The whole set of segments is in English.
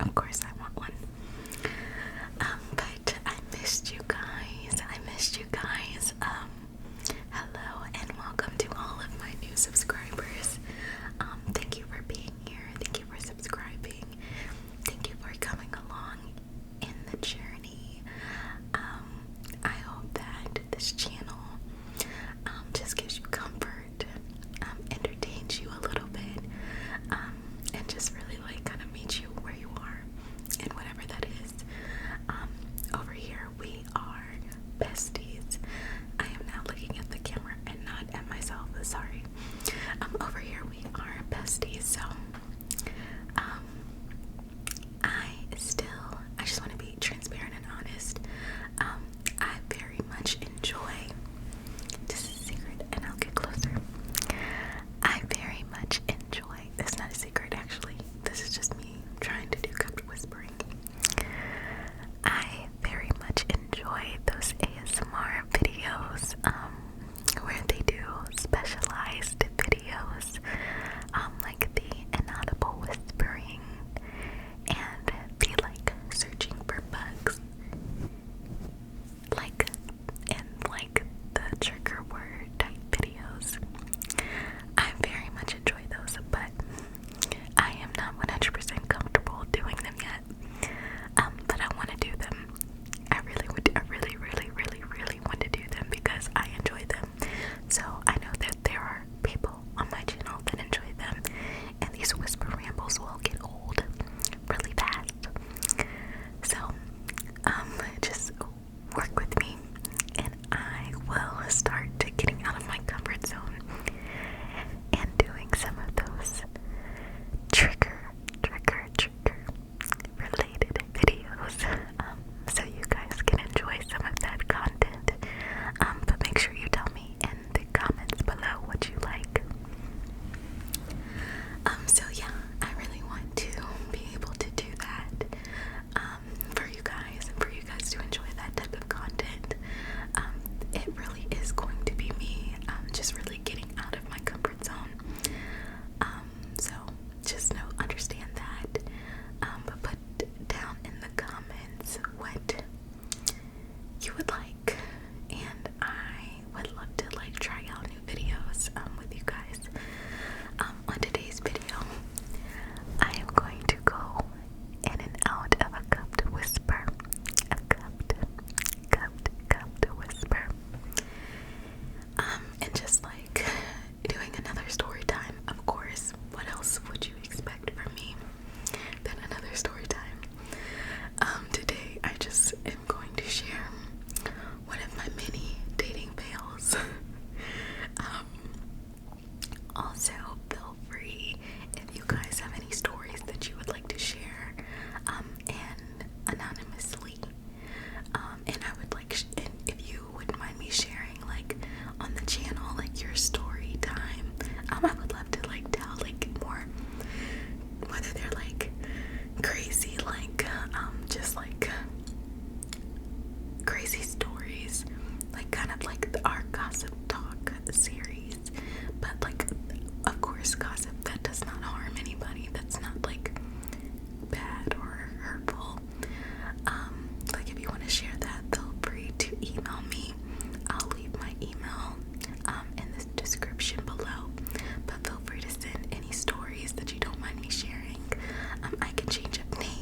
Of course I want one. But I missed you guys. Hello and welcome to all of my new subscribers. Thank you for being here. Thank you for subscribing. Thank you for coming along in the journey. I hope that this channel just gives you comfort, entertains you a little bit, and just really like kind of meets you where you are and whatever that is. Over here we are besties. I am now looking at the camera and not at myself, sorry. Over here we are besties, so I just want to be transparent and honest. I very much enjoy, this is a secret and I'll get closer. I very much enjoy, it's not a secret actually, this is just me trying to do cupped whispering. I very much enjoy those ASMR videos, where they do specialized videos, like the inaudible whispering and the like searching for bugs, like in like the trigger word type videos. I very much enjoy those, but I am not 100% comfortable doing them yet. But I want to do them. I really want to do them because I enjoy them. So I know that there are people on my channel that enjoy them, and these whisper rambles will get old really fast. So just work with me and I will start getting out of my comfort zone and doing some of those trigger related videos, so you guys can enjoy some of that content. But make sure you tell me in the comments below what you like. So yeah, I really want to be able to do that for you guys and for you guys to enjoy that type of content. It really is going to be me just really getting out of my comfort zone. So just understand that. But put down in the comments what you would like, and I would love to like try out new videos with you guys. On today's video, I am going to go in and out of a cupped whisper, a cupped whisper, and just like doing another story time. Of course, what else would you expect from me than another story time? Today I just am going to share one of my many dating fails. Also, feel free if you guys have any stories that you would like to share, and anonymously. And I would like, and if you wouldn't mind me sharing, like on the channel, like your story time. I would love to like tell like more, whether they're like crazy, like just like crazy stories, like kind of like our gossip talk series, but like of course gossip that does not harm anybody, that's not like bad or hurtful. Like if you want to share that, feel free to email me. I'll leave my email in the description below, but feel free to send any stories that you don't mind me sharing. I can change up names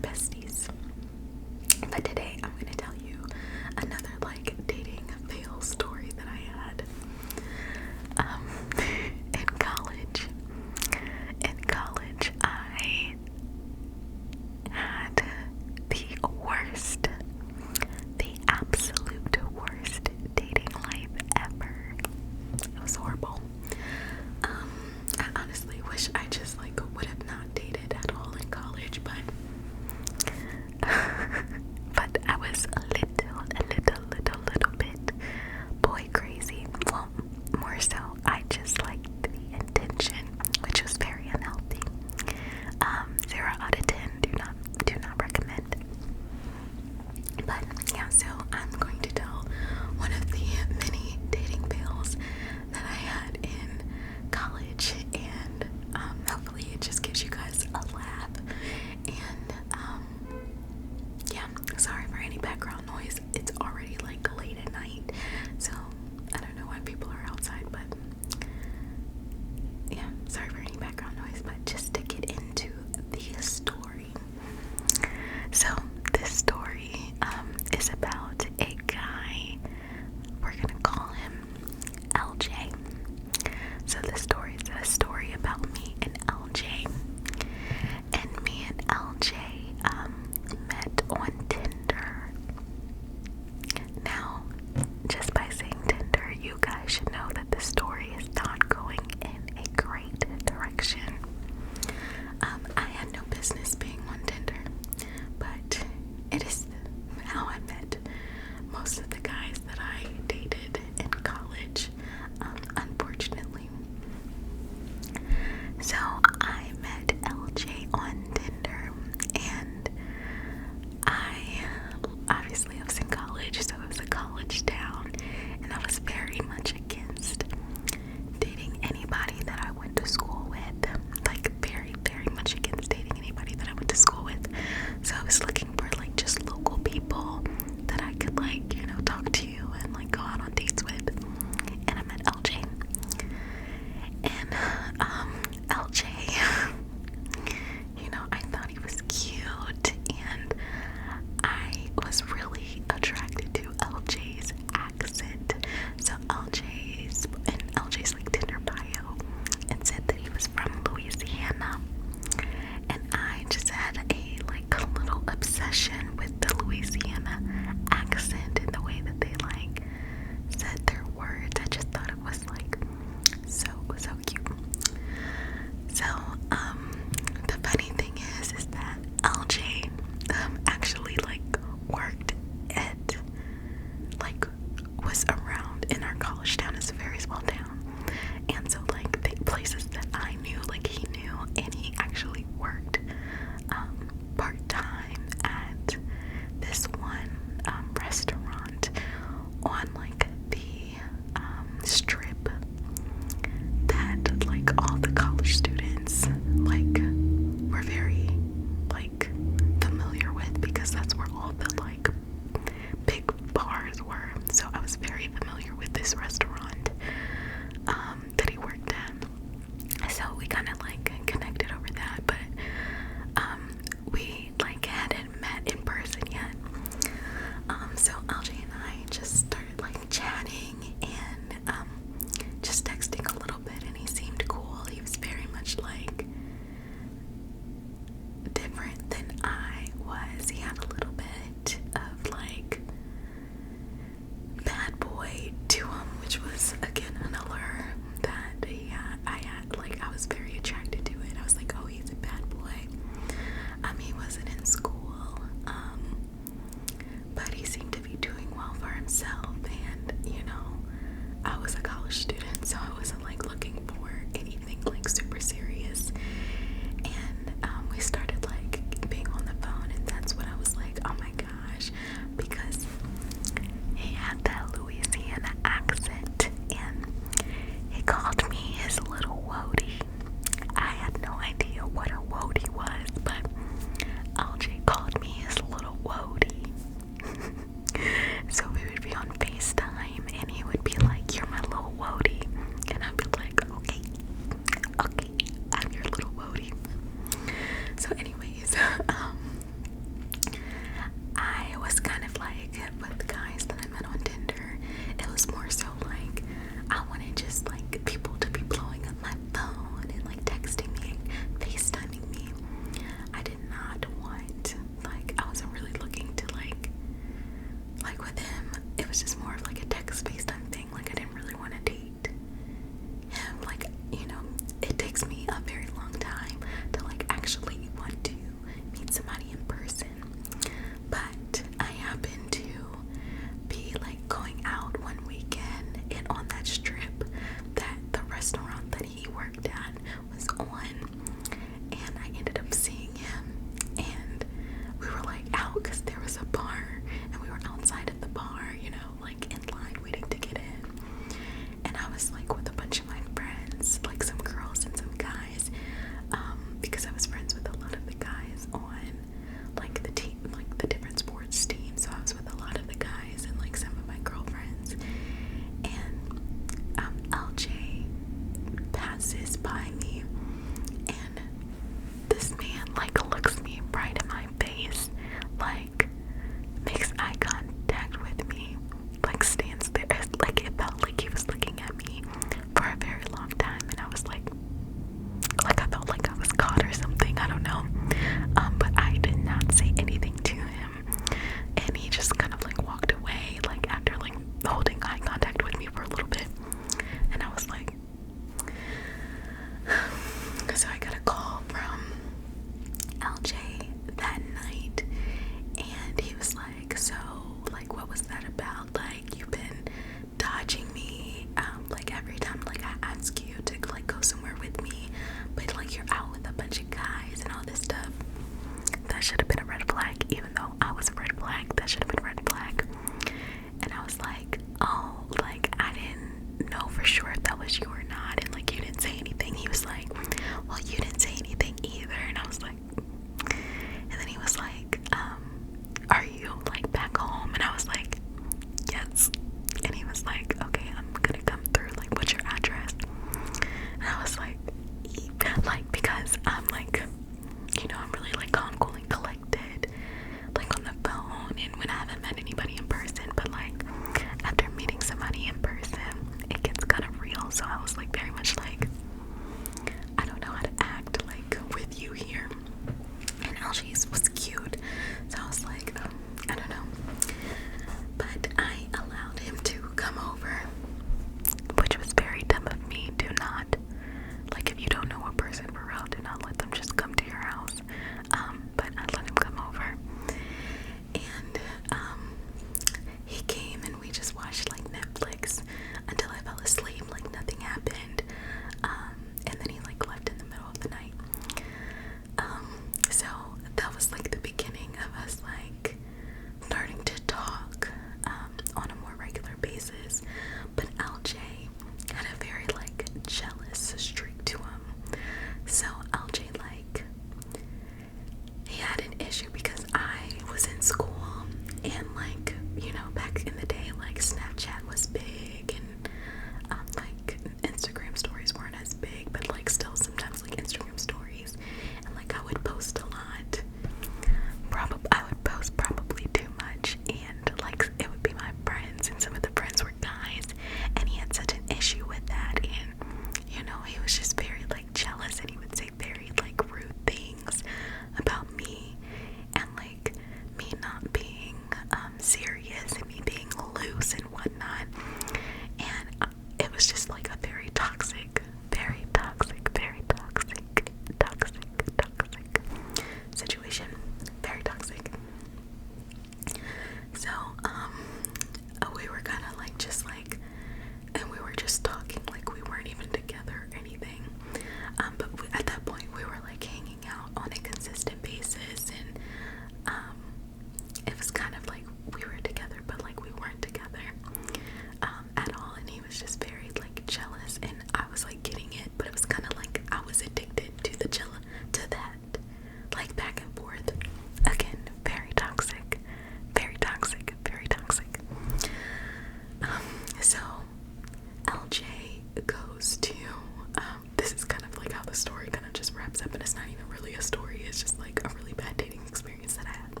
it, but it's not even really a story. It's just like a really bad dating experience that I had.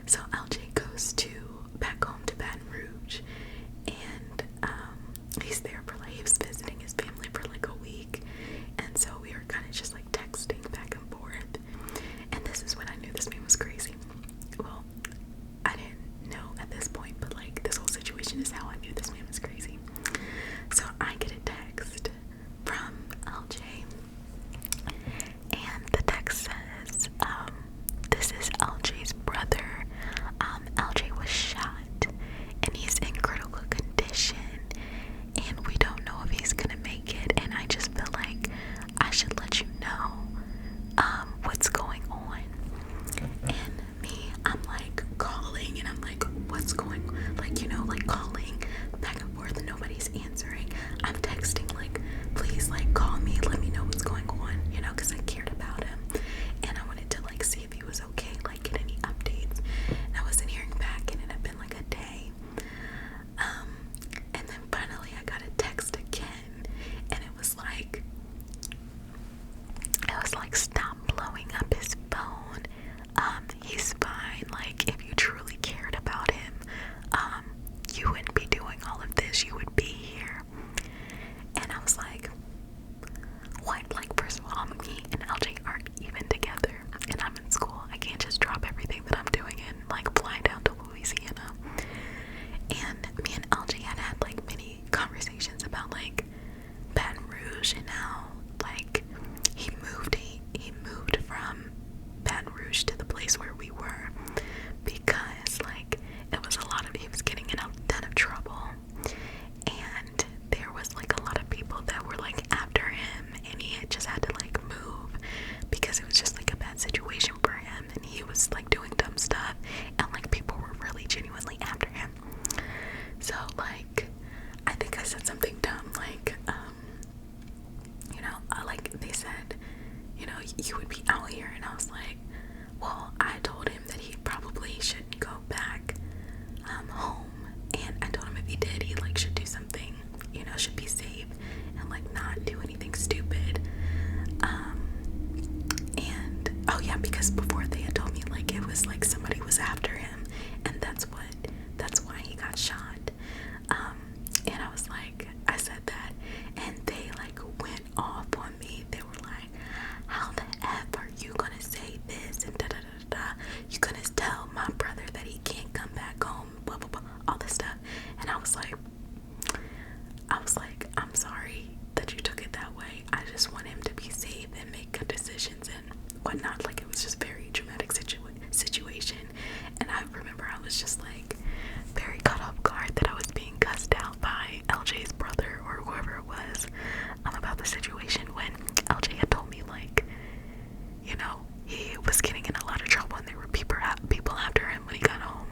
So LJ goes back home to Baton Rouge, and he's there for like, he was visiting his family for like a week, and so we were kind of just like texting back and forth. And this is when I knew this man was crazy. Well, I didn't know at this point, but like this whole situation is how I knew this man was crazy. So I get a text from LJ, and the text says, this is LJ's brother. LJ was shot and he's in critical condition, and we don't know if he's gonna make it, and I just feel like I should let you know what's going on. And me, I'm like calling, and I'm like, what's going on? Like, you know, like calling back and forth and nobody's answering. I'm texting like, please like call me, let me know what's going on, you know, because I cared about him and I wanted to like see if he was okay, like get any updates. And I wasn't hearing back, and it had been like a day. And then finally I got a text again, and it was like stop blowing up his phone. He's fine. Like, if you truly cared about him, you wouldn't be doing all of this. You would be here. And I was like, what? Like, first of all, me and LJ aren't even together, and I'm in school. I can't just drop everything that I'm doing and like fly down to Louisiana. And me and LJ had like many conversations about like Baton Rouge and how like he moved from Baton Rouge to the place where we were because like it was he was getting in a ton of trouble, and there was like a lot of people that were like after him, and he just had to like move because it was just like a bad situation for him, and he was like doing dumb stuff, and like people were really genuinely after him. So like I think I said something dumb like you know, like they said, you know, you would be out here, and I was like, well, I told him that he probably shouldn't go back home, and I told him if he did, he like should do something, you know, should be safe and like not do anything stupid. And oh yeah, because before they had told me like it was like somebody was after him, and that's why he got shot. And I was like, I said that, and they like went off on me. They were like, how the F are you gonna say this and da da da da? You gonna tell my brother that he can't come back home, blah blah blah, all this stuff. And I was like, I'm sorry that you took it that way. I just want him to be safe and make good decisions and whatnot. Like, it was just very dramatic situation. And I remember I was just like very caught off guard that I was being cussed out by LJ's brother or whoever it was about the situation, when LJ had told me like, you know, he was getting in a lot of trouble and there were people after him when he got home.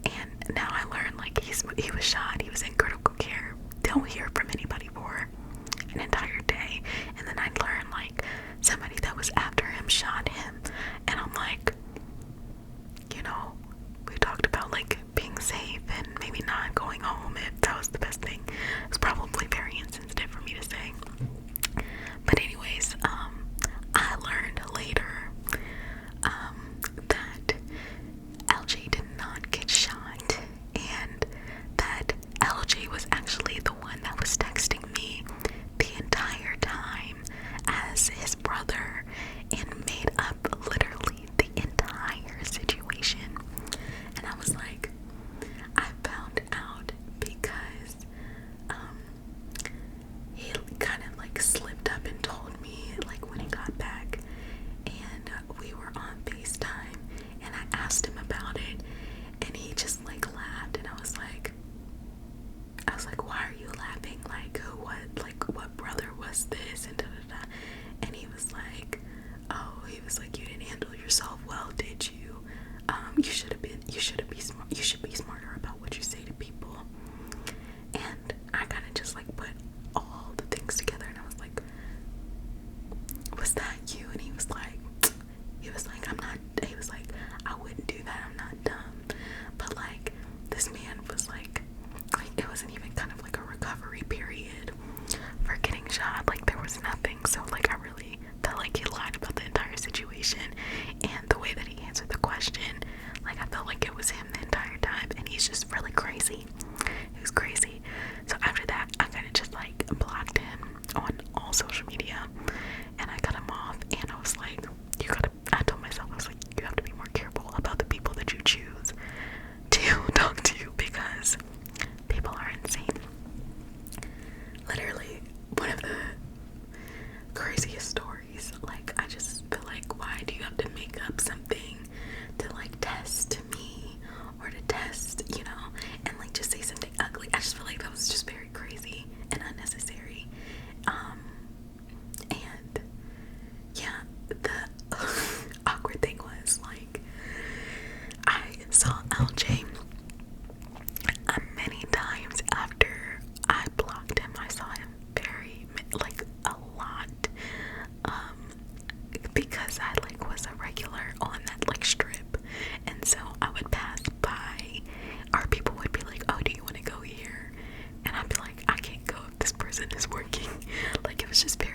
And now I learned like he was shot, he was in critical care, don't hear from anybody for an entire day. And then I learned like somebody that was after him shot him, and I'm like, you know, we talked about like being safe and maybe not going home if that was the best thing. It's probably very insensitive for me to say, but anyways, I learned later that LJ did not get shot, and that LJ was actually the one that was texting me the entire time as his brother and made up literally the entire situation. And I was like, I found out because he kind of like slipped up and told me like when he got back, and we were on FaceTime, and I asked him about it, and he just like laughed, and I was like, why are you laughing? Like, what brother was this? And da da da. And he was like, you didn't handle yourself well, did you? You should be smarter about what you say to people. And I kind of just like put all the things together, and I was like, was that you? And he was like, I wouldn't do that, I'm not dumb. But like, this man was like, it wasn't even kind of like a recovery period for getting shot, like there was nothing. So like I really felt like he lied social media, and I cut him off, and I was like, I told myself, I was like, you have to be more careful about the people that you choose to talk to, because people are insane. Literally, one of the craziest stories, like, I just feel like, why do you have to make up something to, like, test me, or to test, you know, and, like, just say something ugly? I just feel like that was just very crazy and unnecessary. And yeah, the awkward thing was, like, I saw LJ many times after I blocked him. I saw him like, a lot, because I, like, was a regular on that, like, strip, and so I would pass by, or people would be like, oh, do you want to go here? And I'd be like, I can't go if this person is working. Like, it was just very